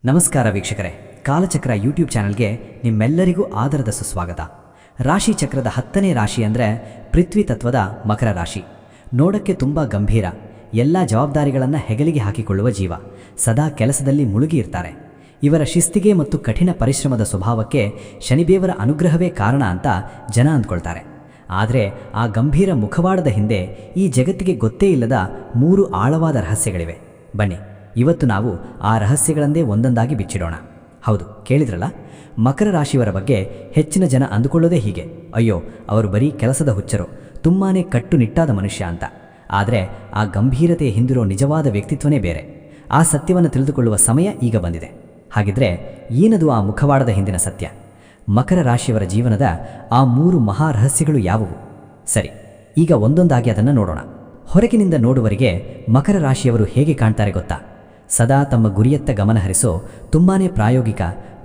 ನಮಸ್ಕಾರ ವೀಕ್ಷಕರೇ, ಕಾಲಚಕ್ರ ಯೂಟ್ಯೂಬ್ ಚಾನಲ್ಗೆ ನಿಮ್ಮೆಲ್ಲರಿಗೂ ಆದರದ ಸುಸ್ವಾಗತ. ರಾಶಿ ಚಕ್ರದ 10ನೇ ರಾಶಿ ಅಂದರೆ ಪೃಥ್ವಿ ತತ್ವದ ಮಕರ ರಾಶಿ. ನೋಡಕ್ಕೆ ತುಂಬ ಗಂಭೀರ, ಎಲ್ಲ ಜವಾಬ್ದಾರಿಗಳನ್ನು ಹೆಗಲಿಗೆ ಹಾಕಿಕೊಳ್ಳುವ ಜೀವ. ಸದಾ ಕೆಲಸದಲ್ಲಿ ಮುಳುಗಿ ಇರ್ತಾರೆ. ಇವರ ಶಿಸ್ತಿಗೆ ಮತ್ತು ಕಠಿಣ ಪರಿಶ್ರಮದ ಸ್ವಭಾವಕ್ಕೆ ಶನಿದೇವರ ಅನುಗ್ರಹವೇ ಕಾರಣ ಅಂತ ಜನ ಅಂದ್ಕೊಳ್ತಾರೆ. ಆದರೆ ಆ ಗಂಭೀರ ಮುಖವಾಡದ ಹಿಂದೆ ಈ ಜಗತ್ತಿಗೆ ಗೊತ್ತೇ ಇಲ್ಲದ 3 ಆಳವಾದ ರಹಸ್ಯಗಳಿವೆ. ಬನ್ನಿ, ಇವತ್ತು ನಾವು ಆ ರಹಸ್ಯಗಳನ್ನೇ ಒಂದೊಂದಾಗಿ ಬಿಚ್ಚಿಡೋಣ. ಹೌದು, ಕೇಳಿದ್ರಲ್ಲ, ಮಕರ ರಾಶಿಯವರ ಬಗ್ಗೆ ಹೆಚ್ಚಿನ ಜನ ಅಂದುಕೊಳ್ಳೋದೇ ಹೀಗೆ: ಅಯ್ಯೋ, ಅವರು ಬರೀ ಕೆಲಸದ ಹುಚ್ಚರು, ತುಂಬಾ ಕಟ್ಟುನಿಟ್ಟಾದ ಮನುಷ್ಯ ಅಂತ. ಆದರೆ ಆ ಗಂಭೀರತೆಯ ಹಿಂದಿರೋ ನಿಜವಾದ ವ್ಯಕ್ತಿತ್ವನೇ ಬೇರೆ. ಆ ಸತ್ಯವನ್ನು ತಿಳಿದುಕೊಳ್ಳುವ ಸಮಯ ಈಗ ಬಂದಿದೆ. ಹಾಗಿದ್ರೆ ಏನದು ಆ ಮುಖವಾಡದ ಹಿಂದಿನ ಸತ್ಯ? ಮಕರ ರಾಶಿಯವರ ಜೀವನದ ಆ 3 ಮಹಾ ರಹಸ್ಯಗಳು ಯಾವುವು? ಸರಿ, ಈಗ ಒಂದೊಂದಾಗಿ ಅದನ್ನು ನೋಡೋಣ. ಹೊರಗಿನಿಂದ ನೋಡುವರಿಗೆ ಮಕರ ರಾಶಿಯವರು ಹೇಗೆ ಕಾಣ್ತಾರೆ ಗೊತ್ತಾ? ಸದಾ ತಮ್ಮ ಗುರಿಯತ್ತ ಗಮನ ಹರಿಸೋ ತುಂಬಾ ಪ್ರಾಯೋಗಿಕ,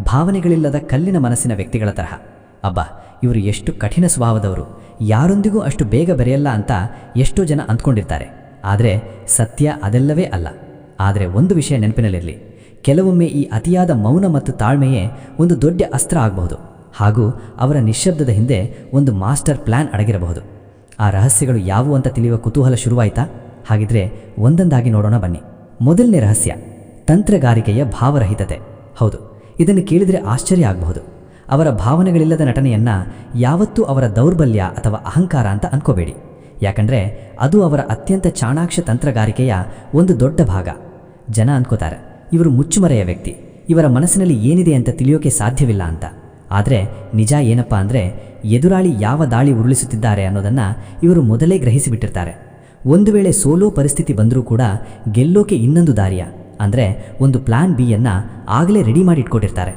ಭಾವನೆಗಳಿಲ್ಲದ ಕಲ್ಲಿನ ಮನಸ್ಸಿನ ವ್ಯಕ್ತಿಗಳ ತರಹ. ಅಬ್ಬಾ, ಇವರು ಎಷ್ಟು ಕಠಿಣ ಸ್ವಭಾವದವರು, ಯಾರೊಂದಿಗೂ ಅಷ್ಟು ಬೇಗ ಬೆರೆಯಲ್ಲ ಅಂತ ಎಷ್ಟೋ ಜನ ಅಂದ್ಕೊಂಡಿರ್ತಾರೆ. ಆದರೆ ಸತ್ಯ ಅದೆಲ್ಲವೇ ಅಲ್ಲ. ಆದರೆ ಒಂದು ವಿಷಯ ನೆನಪಿನಲ್ಲಿರಲಿ: ಕೆಲವೊಮ್ಮೆ ಈ ಅತಿಯಾದ ಮೌನ ಮತ್ತು ತಾಳ್ಮೆಯೇ ಒಂದು ದೊಡ್ಡ ಅಸ್ತ್ರ ಆಗಬಹುದು. ಹಾಗೂ ಅವರ ನಿಶ್ಶಬ್ದದ ಹಿಂದೆ ಒಂದು ಮಾಸ್ಟರ್ ಪ್ಲ್ಯಾನ್ ಅಡಗಿರಬಹುದು. ಆ ರಹಸ್ಯಗಳು ಯಾವುವು ಅಂತ ತಿಳಿಯುವ ಕುತೂಹಲ ಶುರುವಾಯಿತಾ? ಹಾಗಿದ್ರೆ ಒಂದೊಂದಾಗಿ ನೋಡೋಣ ಬನ್ನಿ. ಮೊದಲನೇ ರಹಸ್ಯ: ತಂತ್ರಗಾರಿಕೆಯ ಭಾವರಹಿತತೆ. ಹೌದು, ಇದನ್ನು ಕೇಳಿದರೆ ಆಶ್ಚರ್ಯ ಆಗಬಹುದು. ಅವರ ಭಾವನೆಗಳಿಲ್ಲದ ನಟನೆಯನ್ನು ಯಾವತ್ತೂ ಅವರ ದೌರ್ಬಲ್ಯ ಅಥವಾ ಅಹಂಕಾರ ಅಂತ ಅನ್ಕೋಬೇಡಿ. ಯಾಕಂದರೆ ಅದು ಅವರ ಅತ್ಯಂತ ಚಾಣಾಕ್ಷ ತಂತ್ರಗಾರಿಕೆಯ ಒಂದು ದೊಡ್ಡ ಭಾಗ. ಜನ ಅನ್ಕೋತಾರೆ, ಇವರು ಮುಚ್ಚುಮರೆಯ ವ್ಯಕ್ತಿ, ಇವರ ಮನಸ್ಸಿನಲ್ಲಿ ಏನಿದೆ ಅಂತ ತಿಳಿಯೋಕೆ ಸಾಧ್ಯವಿಲ್ಲ ಅಂತ. ಆದರೆ ನಿಜ ಏನಪ್ಪ ಅಂದರೆ, ಎದುರಾಳಿ ಯಾವ ದಾಳಿ ಉರುಳಿಸುತ್ತಿದ್ದಾರೆ ಅನ್ನೋದನ್ನು ಇವರು ಮೊದಲೇ ಗ್ರಹಿಸಿಬಿಟ್ಟಿರ್ತಾರೆ. ಒಂದು ವೇಳೆ ಸೋಲೋ ಪರಿಸ್ಥಿತಿ ಬಂದರೂ ಕೂಡ ಗೆಲ್ಲೋಕೆ ಇನ್ನೊಂದು ದಾರಿಯ, ಅಂದರೆ ಒಂದು ಪ್ಲಾನ್ ಬಿಯನ್ನು ಆಗಲೇ ರೆಡಿ ಮಾಡಿ ಇಟ್ಕೊಂಡಿರ್ತಾರೆ.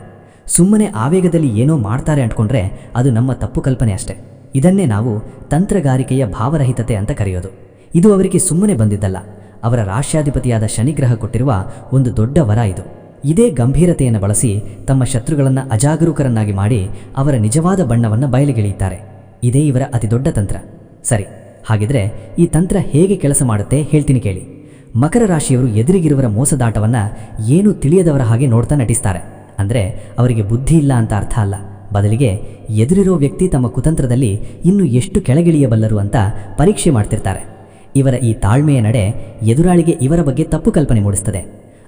ಸುಮ್ಮನೆ ಆವೇಗದಲ್ಲಿ ಏನೋ ಮಾಡ್ತಾರೆ ಅಂದ್ಕೊಂಡ್ರೆ ಅದು ನಮ್ಮ ತಪ್ಪು ಕಲ್ಪನೆ ಅಷ್ಟೆ. ಇದನ್ನೇ ನಾವು ತಂತ್ರಗಾರಿಕೆಯ ಭಾವರಹಿತತೆ ಅಂತ ಕರೆಯೋದು. ಇದು ಅವರಿಗೆ ಸುಮ್ಮನೆ ಬಂದಿದ್ದಲ್ಲ, ಅವರ ರಾಶ್ಯಾಧಿಪತಿಯಾದ ಶನಿಗ್ರಹ ಕೊಟ್ಟಿರುವ ಒಂದು ದೊಡ್ಡ ವರ ಇದು. ಇದೇ ಗಂಭೀರತೆಯನ್ನು ಬಳಸಿ ತಮ್ಮ ಶತ್ರುಗಳನ್ನು ಅಜಾಗರೂಕರನ್ನಾಗಿ ಮಾಡಿ ಅವರ ನಿಜವಾದ ಬಣ್ಣವನ್ನು ಬಯಲಿಗೆಳೆಯುತ್ತಾರೆ. ಇದೇ ಇವರ ಅತಿದೊಡ್ಡ ತಂತ್ರ. ಸರಿ, ಹಾಗಿದ್ರೆ ಈ ತಂತ್ರ ಹೇಗೆ ಕೆಲಸ ಮಾಡುತ್ತೆ ಹೇಳ್ತೀನಿ ಕೇಳಿ. ಮಕರ ರಾಶಿಯವರು ಎದುರಿಗಿರುವರ ಮೋಸದಾಟವನ್ನು ಏನೂ ತಿಳಿಯದವರ ಹಾಗೆ ನೋಡ್ತಾ ನಟಿಸ್ತಾರೆ. ಅಂದರೆ ಅವರಿಗೆ ಬುದ್ಧಿ ಇಲ್ಲ ಅಂತ ಅರ್ಥ ಅಲ್ಲ, ಬದಲಿಗೆ ಎದುರಿರೋ ವ್ಯಕ್ತಿ ತಮ್ಮ ಕುತಂತ್ರದಲ್ಲಿ ಇನ್ನೂ ಎಷ್ಟು ಕೆಳಗಿಳಿಯಬಲ್ಲರು ಅಂತ ಪರೀಕ್ಷೆ ಮಾಡ್ತಿರ್ತಾರೆ. ಇವರ ಈ ತಾಳ್ಮೆಯ ನಡೆ ಎದುರಾಳಿಗೆ ಇವರ ಬಗ್ಗೆ ತಪ್ಪು ಕಲ್ಪನೆ ಮೂಡಿಸ್ತದೆ.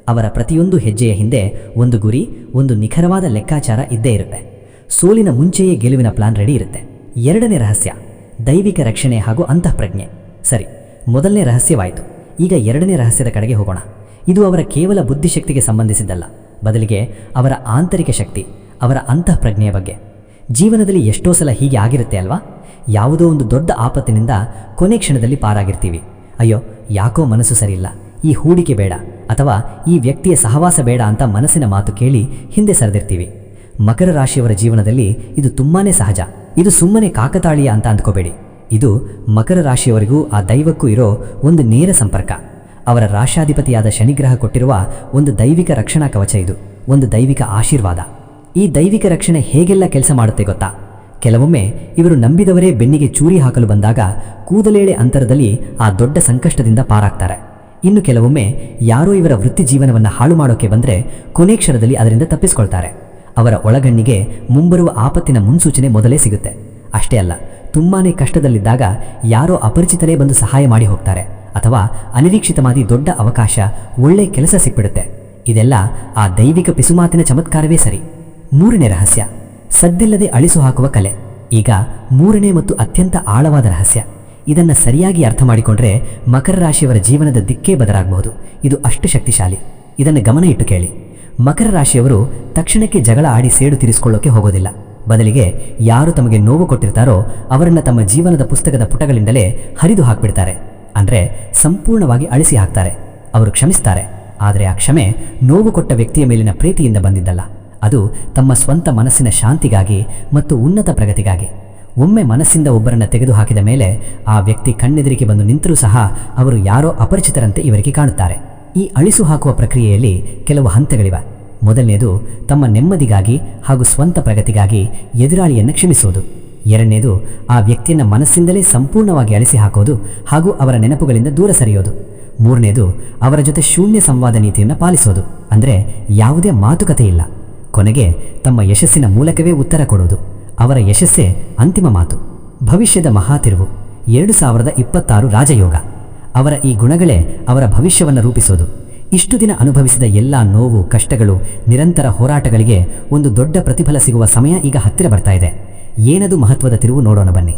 ಅವರ ಪ್ರತಿಯೊಂದು ಹೆಜ್ಜೆಯ ಹಿಂದೆ ಒಂದು ಗುರಿ, ಒಂದು ನಿಖರವಾದ ಲೆಕ್ಕಾಚಾರ ಇದ್ದೇ ಇರುತ್ತೆ. ಸೋಲಿನ ಮುಂಚೆಯೇ ಗೆಲುವಿನ ಪ್ಲಾನ್ ರೆಡಿ ಇರುತ್ತೆ. ಎರಡನೇ ರಹಸ್ಯ: ದೈವಿಕ ರಕ್ಷಣೆ ಹಾಗೂ ಅಂತಃಪ್ರಜ್ಞೆ. ಸರಿ, ಮೊದಲನೇ ರಹಸ್ಯವಾಯಿತು. ಈಗ ಎರಡನೇ ರಹಸ್ಯದ ಕಡೆಗೆ ಹೋಗೋಣ. ಇದು ಅವರ ಕೇವಲ ಬುದ್ಧಿಶಕ್ತಿಗೆ ಸಂಬಂಧಿಸಿದ್ದಲ್ಲ, ಬದಲಿಗೆ ಅವರ ಆಂತರಿಕ ಶಕ್ತಿ, ಅವರ ಅಂತಃಪ್ರಜ್ಞೆಯ ಬಗ್ಗೆ. ಜೀವನದಲ್ಲಿ ಎಷ್ಟೋ ಸಲ ಹೀಗೆ ಆಗಿರುತ್ತೆ ಅಲ್ವಾ? ಯಾವುದೋ ಒಂದು ದೊಡ್ಡ ಆಪತ್ತಿನಿಂದ ಕೊನೆ ಕ್ಷಣದಲ್ಲಿ ಪಾರಾಗಿರ್ತೀವಿ. ಅಯ್ಯೋ, ಯಾಕೋ ಮನಸ್ಸು ಸರಿಯಿಲ್ಲ, ಈ ಹೂಡಿಕೆ ಬೇಡ, ಅಥವಾ ಈ ವ್ಯಕ್ತಿಯ ಸಹವಾಸ ಬೇಡ ಅಂತ ಮನಸ್ಸಿನ ಮಾತು ಕೇಳಿ ಹಿಂದೆ ಸರಿದಿರ್ತೀವಿ. ಮಕರ ರಾಶಿಯವರ ಜೀವನದಲ್ಲಿ ಇದು ತುಂಬಾ ಸಹಜ. ಇದು ಸುಮ್ಮನೆ ಕಾಕತಾಳೀಯ ಅಂತ ಅಂದ್ಕೋಬೇಡಿ. ಇದು ಮಕರ ರಾಶಿಯವರಿಗೂ ಆ ದೈವಕ್ಕೂ ಇರೋ ಒಂದು ನೇರ ಸಂಪರ್ಕ. ಅವರ ರಾಶಾಧಿಪತಿಯಾದ ಶನಿಗ್ರಹ ಕೊಟ್ಟಿರುವ ಒಂದು ದೈವಿಕ ರಕ್ಷಣಾ ಕವಚ ಇದು, ಒಂದು ದೈವಿಕ ಆಶೀರ್ವಾದ. ಈ ದೈವಿಕ ರಕ್ಷಣೆ ಹೇಗೆಲ್ಲ ಕೆಲಸ ಮಾಡುತ್ತೆ ಗೊತ್ತಾ? ಕೆಲವೊಮ್ಮೆ ಇವರು ನಂಬಿದವರೇ ಬೆನ್ನಿಗೆ ಚೂರಿ ಹಾಕಲು ಬಂದಾಗ ಕೂದಲೇಳೆ ಅಂತರದಲ್ಲಿ ಆ ದೊಡ್ಡ ಸಂಕಷ್ಟದಿಂದ ಪಾರಾಗ್ತಾರೆ. ಇನ್ನು ಕೆಲವೊಮ್ಮೆ ಯಾರೋ ಇವರ ವೃತ್ತಿ ಜೀವನವನ್ನು ಹಾಳು ಮಾಡೋಕೆ ಬಂದರೆ ಕೊನೆ ಕ್ಷಣದಲ್ಲಿ ಅದರಿಂದ ತಪ್ಪಿಸ್ಕೊಳ್ತಾರೆ. ಅವರ ಒಳಗಣ್ಣಿಗೆ ಮುಂಬರುವ ಆಪತ್ತಿನ ಮುನ್ಸೂಚನೆ ಮೊದಲೇ ಸಿಗುತ್ತೆ. ಅಷ್ಟೇ ಅಲ್ಲ, ತುಂಬಾ ಕಷ್ಟದಲ್ಲಿದ್ದಾಗ ಯಾರೋ ಅಪರಿಚಿತರೇ ಬಂದು ಸಹಾಯ ಮಾಡಿ ಹೋಗ್ತಾರೆ, ಅಥವಾ ಅನಿರೀಕ್ಷಿತವಾದಿ ದೊಡ್ಡ ಅವಕಾಶ, ಒಳ್ಳೆ ಕೆಲಸ ಸಿಕ್ಬಿಡುತ್ತೆ. ಇದೆಲ್ಲ ಆ ದೈವಿಕ ಪಿಸುಮಾತಿನ ಚಮತ್ಕಾರವೇ ಸರಿ. ಮೂರನೇ ರಹಸ್ಯ: ಸದ್ದಿಲ್ಲದೆ ಅಳಿಸು ಹಾಕುವ ಕಲೆ. ಈಗ ಮೂರನೇ ಮತ್ತು ಅತ್ಯಂತ ಆಳವಾದ ರಹಸ್ಯ. ಇದನ್ನು ಸರಿಯಾಗಿ ಅರ್ಥ ಮಾಡಿಕೊಂಡ್ರೆ ಮಕರ ರಾಶಿಯವರ ಜೀವನದ ದಿಕ್ಕೇ ಬದಲಾಗಬಹುದು. ಇದು ಅಷ್ಟು ಶಕ್ತಿಶಾಲಿ. ಇದನ್ನು ಗಮನ ಇಟ್ಟು ಕೇಳಿ. ಮಕರ ರಾಶಿಯವರು ತಕ್ಷಣಕ್ಕೆ ಜಗಳ ಆಡಿ ಸೇಡು ತೀರಿಸಿಕೊಳ್ಳೋಕೆ ಹೋಗೋದಿಲ್ಲ. ಬದಲಿಗೆ ಯಾರು ತಮಗೆ ನೋವು ಕೊಟ್ಟಿರ್ತಾರೋ ಅವರನ್ನು ತಮ್ಮ ಜೀವನದ ಪುಸ್ತಕದ ಪುಟಗಳಿಂದಲೇ ಹರಿದು ಹಾಕ್ಬಿಡ್ತಾರೆ. ಅಂದರೆ ಸಂಪೂರ್ಣವಾಗಿ ಅಳಿಸಿ ಹಾಕ್ತಾರೆ. ಅವರು ಕ್ಷಮಿಸ್ತಾರೆ, ಆದರೆ ಆ ಕ್ಷಮೆ ನೋವು ಕೊಟ್ಟ ವ್ಯಕ್ತಿಯ ಮೇಲಿನ ಪ್ರೀತಿಯಿಂದ ಬಂದಿದ್ದಲ್ಲ. ಅದು ತಮ್ಮ ಸ್ವಂತ ಮನಸ್ಸಿನ ಶಾಂತಿಗಾಗಿ ಮತ್ತು ಉನ್ನತ ಪ್ರಗತಿಗಾಗಿ. ಒಮ್ಮೆ ಮನಸ್ಸಿಂದ ಒಬ್ಬರನ್ನು ತೆಗೆದುಹಾಕಿದ ಮೇಲೆ ಆ ವ್ಯಕ್ತಿ ಕಣ್ಣೆದುರಿಗೆ ಬಂದು ನಿಂತರೂ ಸಹ ಅವರು ಯಾರೋ ಅಪರಿಚಿತರಂತೆ ಇವರಿಗೆ ಕಾಣುತ್ತಾರೆ. ಈ ಅಳಿಸು ಹಾಕುವ ಪ್ರಕ್ರಿಯೆಯಲ್ಲಿ ಕೆಲವು ಹಂತಗಳಿವೆ. ಮೊದಲನೇದು ತಮ್ಮ ನೆಮ್ಮದಿಗಾಗಿ ಹಾಗೂ ಸ್ವಂತ ಪ್ರಗತಿಗಾಗಿ ಎದುರಾಳಿಯನ್ನು ಕ್ಷಮಿಸುವುದು. ಎರಡನೇದು ಆ ವ್ಯಕ್ತಿಯನ್ನು ಮನಸ್ಸಿಂದಲೇ ಸಂಪೂರ್ಣವಾಗಿ ಅಳಿಸಿ ಹಾಕೋದು ಹಾಗೂ ಅವರ ನೆನಪುಗಳಿಂದ ದೂರ ಸರಿಯೋದು. ಮೂರನೇದು ಅವರ ಜೊತೆ ಶೂನ್ಯ ಸಂವಾದ ನೀತಿಯನ್ನು ಪಾಲಿಸೋದು. ಅಂದರೆ ಯಾವುದೇ ಮಾತುಕತೆ ಇಲ್ಲ, ಕೊನೆಗೆ ತಮ್ಮ ಯಶಸ್ಸಿನ ಮೂಲಕವೇ ಉತ್ತರ ಕೊಡೋದು. ಅವರ ಯಶಸ್ಸೇ ಅಂತಿಮ ಮಾತು. ಭವಿಷ್ಯದ ಮಹಾತಿರುವು 2026 ರಾಜಯೋಗ. ಅವರ ಈ ಗುಣಗಳೇ ಅವರ ಭವಿಷ್ಯವನ್ನು ರೂಪಿಸೋದು. ಇಷ್ಟು ದಿನ ಅನುಭವಿಸಿದ ಎಲ್ಲ ನೋವು, ಕಷ್ಟಗಳು, ನಿರಂತರ ಹೋರಾಟಗಳಿಗೆ ಒಂದು ದೊಡ್ಡ ಪ್ರತಿಫಲ ಸಿಗುವ ಸಮಯ ಈಗ ಹತ್ತಿರ ಬರ್ತಾ ಇದೆ. ಏನದು ಮಹತ್ವದ ತಿರುವು ನೋಡೋಣ ಬನ್ನಿ.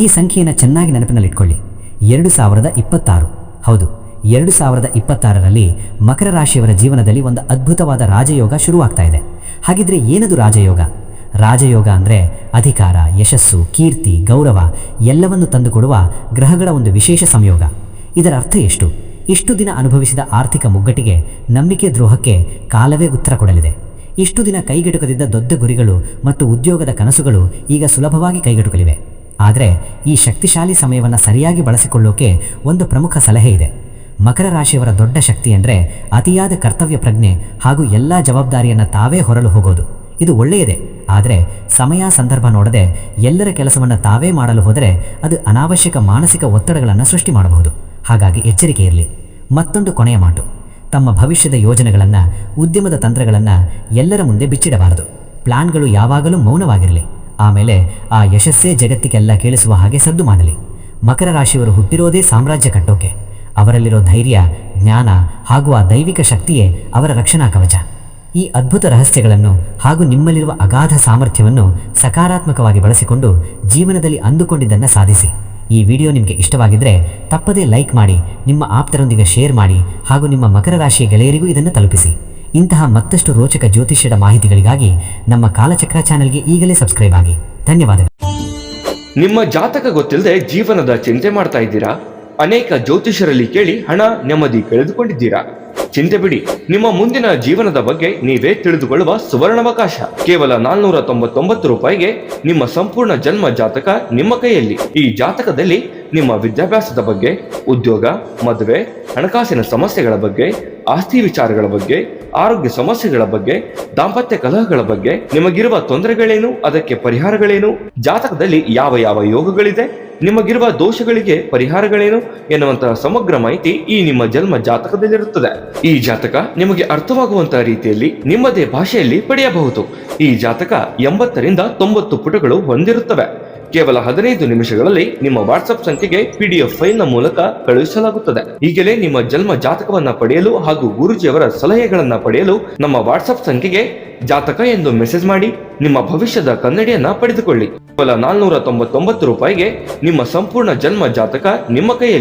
ಈ ಸಂಖ್ಯೆಯನ್ನು ಚೆನ್ನಾಗಿ ನೆನಪಿನಲ್ಲಿಟ್ಕೊಳ್ಳಿ. 2026. ಹೌದು, 2026ರಲ್ಲಿ ಮಕರ ರಾಶಿಯವರ ಜೀವನದಲ್ಲಿ ಒಂದು ಅದ್ಭುತವಾದ ರಾಜಯೋಗ ಶುರುವಾಗ್ತಾ ಇದೆ. ಹಾಗಿದ್ರೆ ಏನದು ರಾಜಯೋಗ? ರಾಜಯೋಗ ಅಂದರೆ ಅಧಿಕಾರ, ಯಶಸ್ಸು, ಕೀರ್ತಿ, ಗೌರವ ಎಲ್ಲವನ್ನು ತಂದುಕೊಡುವ ಗ್ರಹಗಳ ಒಂದು ವಿಶೇಷ ಸಂಯೋಗ. ಇದರ ಅರ್ಥ ಎಷ್ಟು? ಇಷ್ಟು ದಿನ ಅನುಭವಿಸಿದ ಆರ್ಥಿಕ ಮುಗ್ಗಟ್ಟಿಗೆ, ನಂಬಿಕೆ ದ್ರೋಹಕ್ಕೆ ಕಾಲವೇ ಉತ್ತರ ಕೊಡಲಿದೆ. ಇಷ್ಟು ದಿನ ಕೈಗೆಟುಕದಿದ್ದ ದೊಡ್ಡ ಗುರಿಗಳು ಮತ್ತು ಉದ್ಯೋಗದ ಕನಸುಗಳು ಈಗ ಸುಲಭವಾಗಿ ಕೈಗೆಟುಕಲಿವೆ. ಆದರೆ ಈ ಶಕ್ತಿಶಾಲಿ ಸಮಯವನ್ನು ಸರಿಯಾಗಿ ಬಳಸಿಕೊಳ್ಳೋಕೆ ಒಂದು ಪ್ರಮುಖ ಸಲಹೆ ಇದೆ. ಮಕರ ರಾಶಿಯವರ ದೊಡ್ಡ ಶಕ್ತಿ ಅಂದರೆ ಅತಿಯಾದ ಕರ್ತವ್ಯ ಪ್ರಜ್ಞೆ ಹಾಗೂ ಎಲ್ಲ ಜವಾಬ್ದಾರಿಯನ್ನು ತಾವೇ ಹೊರಲು ಹೋಗೋದು. ಇದು ಒಳ್ಳೆಯದೇ, ಆದರೆ ಸಮಯ ಸಂದರ್ಭ ನೋಡದೆ ಎಲ್ಲರ ಕೆಲಸವನ್ನು ತಾವೇ ಮಾಡಲು ಹೋದರೆ ಅದು ಅನಾವಶ್ಯಕ ಮಾನಸಿಕ ಒತ್ತಡಗಳನ್ನು ಸೃಷ್ಟಿ ಮಾಡಬಹುದು. ಹಾಗಾಗಿ ಎಚ್ಚರಿಕೆ ಇರಲಿ. ಮತ್ತೊಂದು ಕೊನೆಯ ಮಾತು, ತಮ್ಮ ಭವಿಷ್ಯದ ಯೋಜನೆಗಳನ್ನು, ಉದ್ಯಮದ ತಂತ್ರಗಳನ್ನು ಎಲ್ಲರ ಮುಂದೆ ಬಿಚ್ಚಿಡಬಾರದು. ಪ್ಲಾನ್ಗಳು ಯಾವಾಗಲೂ ಮೌನವಾಗಿರಲಿ. ಆಮೇಲೆ ಆ ಯಶಸ್ಸೇ ಜಗತ್ತಿಗೆಲ್ಲ ಕೇಳಿಸುವ ಹಾಗೆ ಸದ್ದು ಮಾಡಲಿ. ಮಕರ ರಾಶಿಯವರು ಹುಟ್ಟಿರೋದೇ ಸಾಮ್ರಾಜ್ಯ ಕಟ್ಟೋಕೆ. ಅವರಲ್ಲಿರೋ ಧೈರ್ಯ, ಜ್ಞಾನ ಹಾಗೂ ಆ ದೈವಿಕ ಶಕ್ತಿಯೇ ಅವರ ರಕ್ಷಣಾ ಕವಚ. ಈ ಅದ್ಭುತ ರಹಸ್ಯಗಳನ್ನು ಹಾಗೂ ನಿಮ್ಮಲ್ಲಿರುವ ಅಗಾಧ ಸಾಮರ್ಥ್ಯವನ್ನು ಸಕಾರಾತ್ಮಕವಾಗಿ ಬಳಸಿಕೊಂಡು ಜೀವನದಲ್ಲಿ ಅಂದುಕೊಂಡಿದ್ದನ್ನು ಸಾಧಿಸಿ. ಈ ವಿಡಿಯೋ ನಿಮಗೆ ಇಷ್ಟವಾಗಿದ್ದರೆ ತಪ್ಪದೇ ಲೈಕ್ ಮಾಡಿ, ನಿಮ್ಮ ಆಪ್ತರೊಂದಿಗೆ ಶೇರ್ ಮಾಡಿ ಹಾಗೂ ನಿಮ್ಮ ಮಕರ ರಾಶಿಯ ಗೆಳೆಯರಿಗೂ ಇದನ್ನು ತಲುಪಿಸಿ. ಇಂತಹ ಮತ್ತಷ್ಟು ರೋಚಕ ಜ್ಯೋತಿಷ್ಯದ ಮಾಹಿತಿಗಳಿಗಾಗಿ ನಮ್ಮ ಕಾಲಚಕ್ರ ಚಾನೆಲ್ಗೆ ಈಗಲೇ ಸಬ್ಸ್ಕ್ರೈಬ್ ಆಗಿ. ಧನ್ಯವಾದಗಳು. ನಿಮ್ಮ ಜಾತಕ ಗೊತ್ತಿಲ್ಲದೆ ಜೀವನದ ಚಿಂತೆ ಮಾಡ್ತಾ ಇದ್ದೀರಾ? ಅನೇಕ ಜ್ಯೋತಿಷರಲ್ಲಿ ಕೇಳಿ ಹಣ, ನೆಮ್ಮದಿ ಕಳೆದುಕೊಂಡಿದ್ದೀರಾ? ಚಿಂತೆ ಬಿಡಿ, ನಿಮ್ಮ ಮುಂದಿನ ಜೀವನದ ಬಗ್ಗೆ ನೀವೇ ತಿಳಿದುಕೊಳ್ಳುವ ಸುವರ್ಣಾವಕಾಶ. ಕೇವಲ 499 ರೂಪಾಯಿಗೆ ನಿಮ್ಮ ಸಂಪೂರ್ಣ ಜನ್ಮ ಜಾತಕ ನಿಮ್ಮ ಕೈಯಲ್ಲಿ. ಈ ಜಾತಕದಲ್ಲಿ ನಿಮ್ಮ ವಿದ್ಯಾಭ್ಯಾಸದ ಬಗ್ಗೆ, ಉದ್ಯೋಗ, ಮದುವೆ, ಹಣಕಾಸಿನ ಸಮಸ್ಯೆಗಳ ಬಗ್ಗೆ, ಆಸ್ತಿ ವಿಚಾರಗಳ ಬಗ್ಗೆ, ಆರೋಗ್ಯ ಸಮಸ್ಯೆಗಳ ಬಗ್ಗೆ, ದಾಂಪತ್ಯ ಕಲಹಗಳ ಬಗ್ಗೆ, ನಿಮಗಿರುವ ತೊಂದರೆಗಳೇನು, ಅದಕ್ಕೆ ಪರಿಹಾರಗಳೇನು, ಜಾತಕದಲ್ಲಿ ಯಾವ ಯಾವ ಯೋಗಗಳಿದೆ, ನಿಮಗಿರುವ ದೋಷಗಳಿಗೆ ಪರಿಹಾರಗಳೇನು ಎನ್ನುವಂತಹ ಸಮಗ್ರ ಮಾಹಿತಿ ಈ ನಿಮ್ಮ ಜನ್ಮ ಜಾತಕದಲ್ಲಿರುತ್ತದೆ. ಈ ಜಾತಕ ನಿಮಗೆ ಅರ್ಥವಾಗುವಂತಹ ರೀತಿಯಲ್ಲಿ ನಿಮ್ಮದೇ ಭಾಷೆಯಲ್ಲಿ ಪಡೆಯಬಹುದು. ಈ ಜಾತಕ 80ರಿಂದ 90 ಪುಟಗಳು ಹೊಂದಿರುತ್ತವೆ. ಕೇವಲ 15 ನಿಮಿಷಗಳಲ್ಲಿ ನಿಮ್ಮ ವಾಟ್ಸ್ಆಪ್ ಸಂಖ್ಯೆಗೆ PDF ಫೈಲ್ನ ಮೂಲಕ ಕಳುಹಿಸಲಾಗುತ್ತದೆ. ಈಗಲೇ ನಿಮ್ಮ ಜನ್ಮ ಜಾತಕವನ್ನ ಪಡೆಯಲು ಹಾಗೂ ಗುರುಜಿಯವರ ಸಲಹೆಗಳನ್ನ ಪಡೆಯಲು ನಮ್ಮ ವಾಟ್ಸ್ಆಪ್ ಸಂಖ್ಯೆಗೆ ಜಾತಕ ಎಂದು ಮೆಸೇಜ್ ಮಾಡಿ ನಿಮ್ಮ ಭವಿಷ್ಯದ ಕನ್ನಡಿಯನ್ನ ಪಡೆದುಕೊಳ್ಳಿ. ಕೇವಲ 499 ರೂಪಾಯಿಗೆ ನಿಮ್ಮ ಸಂಪೂರ್ಣ ಜನ್ಮ ಜಾತಕ ನಿಮ್ಮ ಕೈಯಲ್ಲಿ.